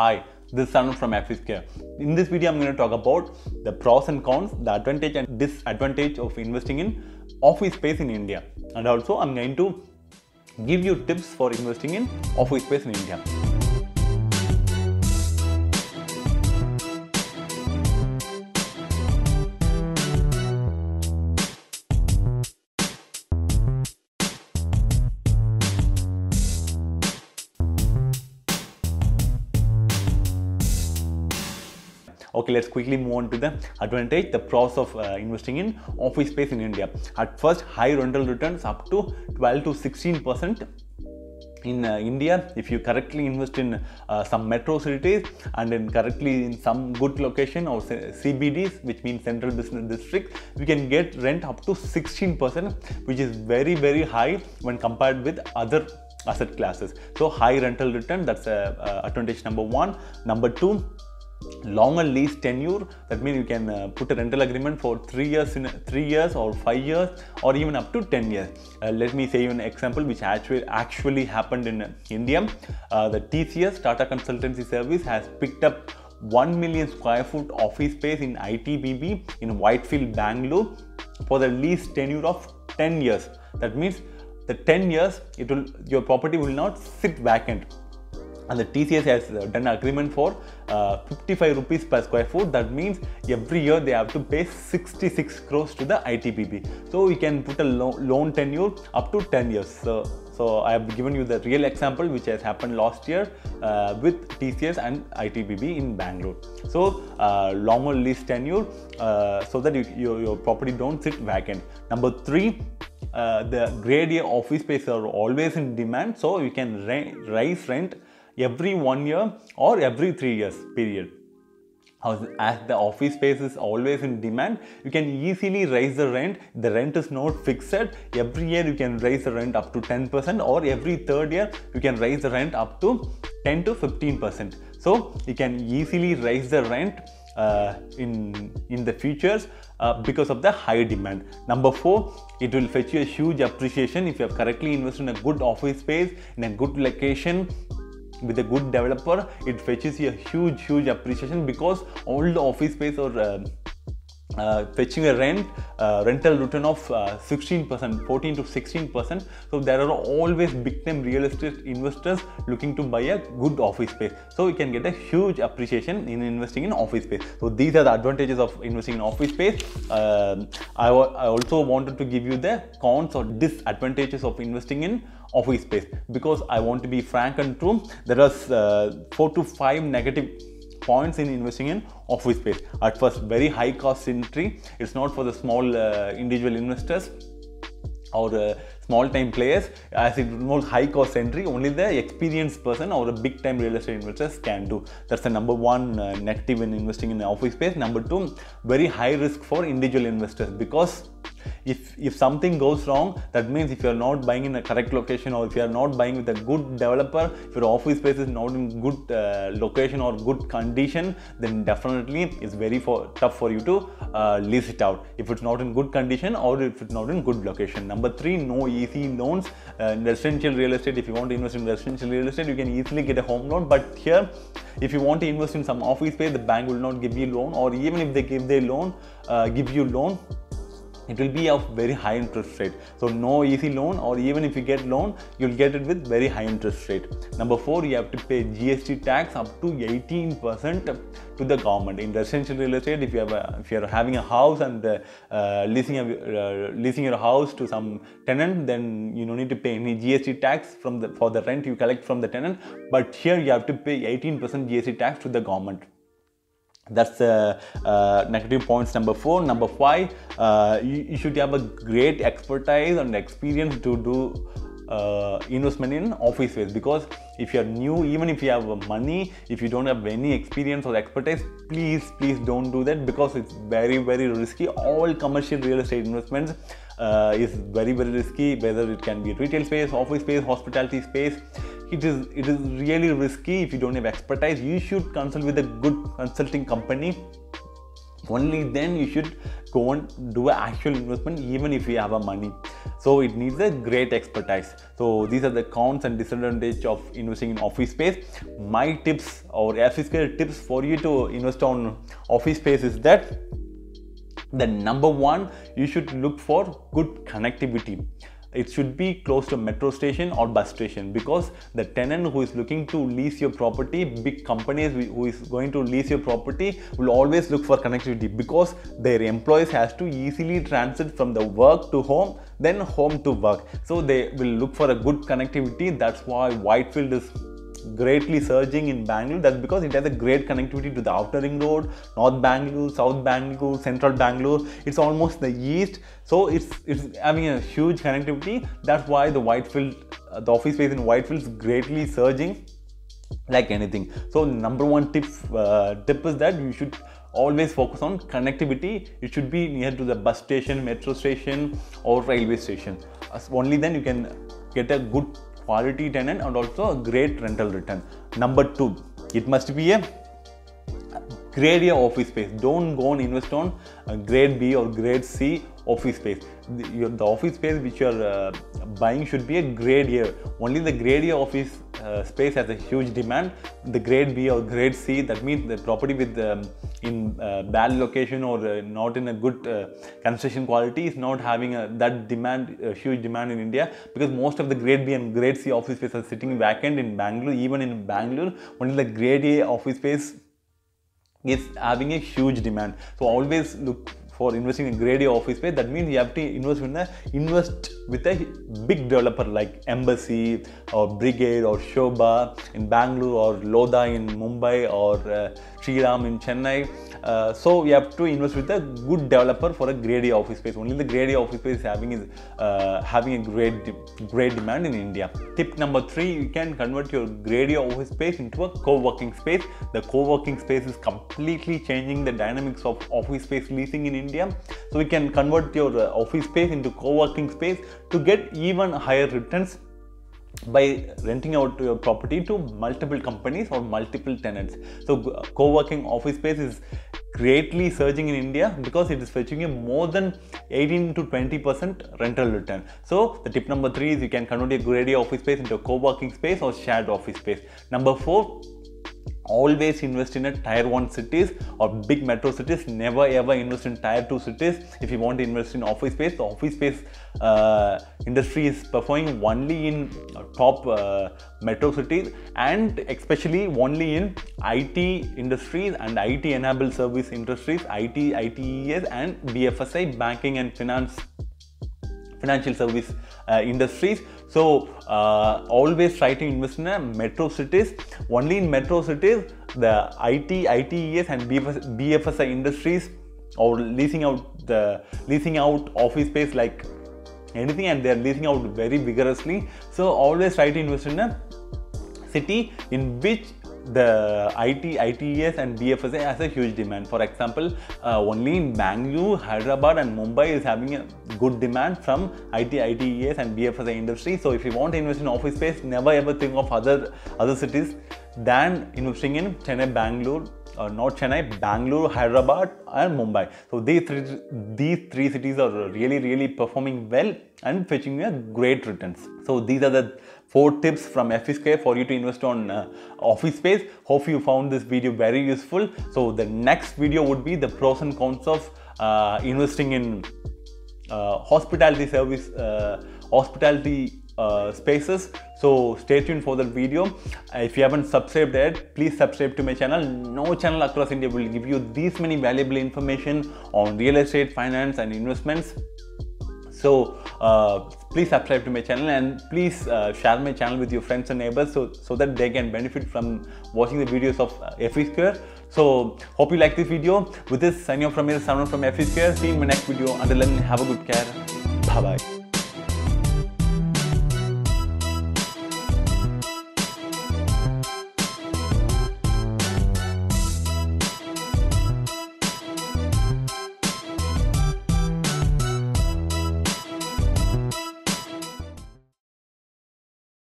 Hi, this is Arun from FESQUARE. In this video, I'm going to talk about the pros and cons, the advantage and disadvantage of investing in office space in India. And also, I'm going to give you tips for investing in office space in India. Okay, let's quickly move on to the advantage, the pros of investing in office space in India. At first, high rental returns up to 12 to 16% in India. If you correctly invest in some metro cities and then correctly in some good location or CBDs, which means central business district, you can get rent up to 16%, which is very high when compared with other asset classes. So high rental return, that's advantage number one. Number two, longer lease tenure. That means you can put a rental agreement for 3 years or 5 years or even up to 10 years. Let me say you an example which actually happened in India. The TCS, Tata Consultancy Service, has picked up 1 million square foot office space in ITBB in Whitefield, Bangalore for the lease tenure of 10 years. That means the 10 years your property will not sit vacant. And the TCS has done an agreement for 55 rupees per square foot. That means every year they have to pay 66 crores to the ITBB. So you can put a loan tenure up to 10 years. So I have given you the real example which has happened last year with TCS and ITBB in Bangalore. So longer lease tenure so that your property don't sit vacant. Number three, the grade A office space are always in demand. So you can raise rent every 1 year or every 3 years period. As the office space is always in demand, you can easily raise the rent. The rent is not fixed. Every year you can raise the rent up to 10%, or every third year you can raise the rent up to 10 to 15%. So you can easily raise the rent in the futures because of the high demand. Number four, it will fetch you a huge appreciation if you have correctly invested in a good office space in a good location with a good developer. It fetches you a huge appreciation because all the office space are fetching a rental return of 16%, 14 to 16%. So there are always big time real estate investors looking to buy a good office space. So you can get a huge appreciation in investing in office space. So these are the advantages of investing in office space. I also wanted to give you the cons or disadvantages of investing in office space, because I want to be frank and true. There are 4 to 5 negative points in investing in office space. At first, very high cost entry. It's not for the small individual investors or small time players, as it involves high cost entry. Only the experienced person or a big time real estate investors can do. That's the number one negative in investing in office space. Number two, very high risk for individual investors, because if something goes wrong, that means if you are not buying in a correct location, or if you are not buying with a good developer, if your office space is not in good location or good condition, then definitely it's very tough for you to lease it out if it's not in good condition or if it's not in good location. Number three, no easy loans. In residential real estate, if you want to invest in residential real estate, you can easily get a home loan. But here, if you want to invest in some office space, the bank will not give you loan, or even if they give you loan, it will be of very high interest rate. So no easy loan, or even if you get loan, you'll get it with very high interest rate. Number four, you have to pay GST tax up to 18% to the government. In residential real estate, if you are having a house and leasing your house to some tenant, then you don't need to pay any GST tax for the rent you collect from the tenant. But here you have to pay 18% GST tax to the government. That's the negative points number four. Number five, you should have a great expertise and experience to do investment in office space, because if you are new, even if you have money, if you don't have any experience or expertise, please don't do that, because it's very risky. All commercial real estate investments is very risky, whether it can be retail space, office space, hospitality space. It is really risky if you don't have expertise. You should consult with a good consulting company Only then you should go and do an actual investment, even if you have a money. So it needs a great expertise. So these are the cons and disadvantages of investing in office space. My tips or FESQUARE tips for you to invest on office space is that the number one, you should look for good connectivity. It should be close to a metro station or bus station, because the tenant who is looking to lease your property, big companies who is going to lease your property, will always look for connectivity, because their employees has to easily transit from the work to home, then home to work. So they will look for a good connectivity. That's why Whitefield is greatly surging in Bangalore. That's because it has a great connectivity to the Outer Ring Road, North Bangalore, South Bangalore, Central Bangalore. It's almost the east, so it's having a huge connectivity. That's why the Whitefield, the office space in Whitefield is greatly surging like anything. So number one tip is that you should always focus on connectivity. It should be near to the bus station, metro station or railway station. Only then you can get a good quality tenant and also a great rental return. Number two, it must be a grade A office space. Don't go and invest on a grade B or grade C office space. The office space which you are buying should be a grade A. Only the grade A office space has a huge demand. The grade B or grade C, that means the property with in bad location or not in a good construction quality, is not having that demand, huge demand in India, because most of the grade B and grade C office space are sitting vacant in Bangalore. Even in Bangalore, only the grade A office space is having a huge demand. So always look for investing in grade A office space. That means you have to invest with a big developer like Embassy or Brigade or Shobha in Bangalore, or Lodha in Mumbai, or Shriram in Chennai. So you have to invest with a good developer for a grade A office space. Only the grade A office space is having a great demand in India. Tip number three, you can convert your grade A office space into a co-working space. The co-working space is completely changing the dynamics of office space leasing in India. So we can convert your office space into co-working space to get even higher returns by renting out your property to multiple companies or multiple tenants. So co-working office space is greatly surging in India because it is fetching you more than 18 to 20% rental return. So the tip number three is you can convert your grade A office space into a co-working space or shared office space. Number four, always invest in a tier 1 cities or big metro cities. Never ever invest in tier 2 cities if you want to invest in office space. The office space industry is performing only in top metro cities, and especially only in IT industries and IT enabled service industries, IT, ITES and BFSI, banking and financial service industries. So always try to invest in a metro cities. Only in metro cities the IT, ITES and BFSI industries or leasing out office space like anything, and they are leasing out very vigorously. So always try to invest in a city in which the IT, ITES and BFSI has a huge demand. For example, only in Bangalore, Hyderabad and Mumbai is having a good demand from IT, ITES and BFSI industry. So if you want to invest in office space, never ever think of other cities than investing in Chennai, Bangalore, not Chennai, Bangalore, Hyderabad and Mumbai. So these three cities are really performing well and fetching a great returns. So these are the 4 tips from FESQUARE for you to invest on office space. Hope you found this video very useful. So the next video would be the pros and cons of investing in hospitality spaces. So stay tuned for that video. If you haven't subscribed yet, please subscribe to my channel. No channel across India will give you this many valuable information on real estate, finance and investments. So please subscribe to my channel, and please share my channel with your friends and neighbors so that they can benefit from watching the videos of FESQUARE. So hope you like this video. With this, signing off from here, Saman from FESQUARE. See you in my next video. Until then, have a good care. Bye bye.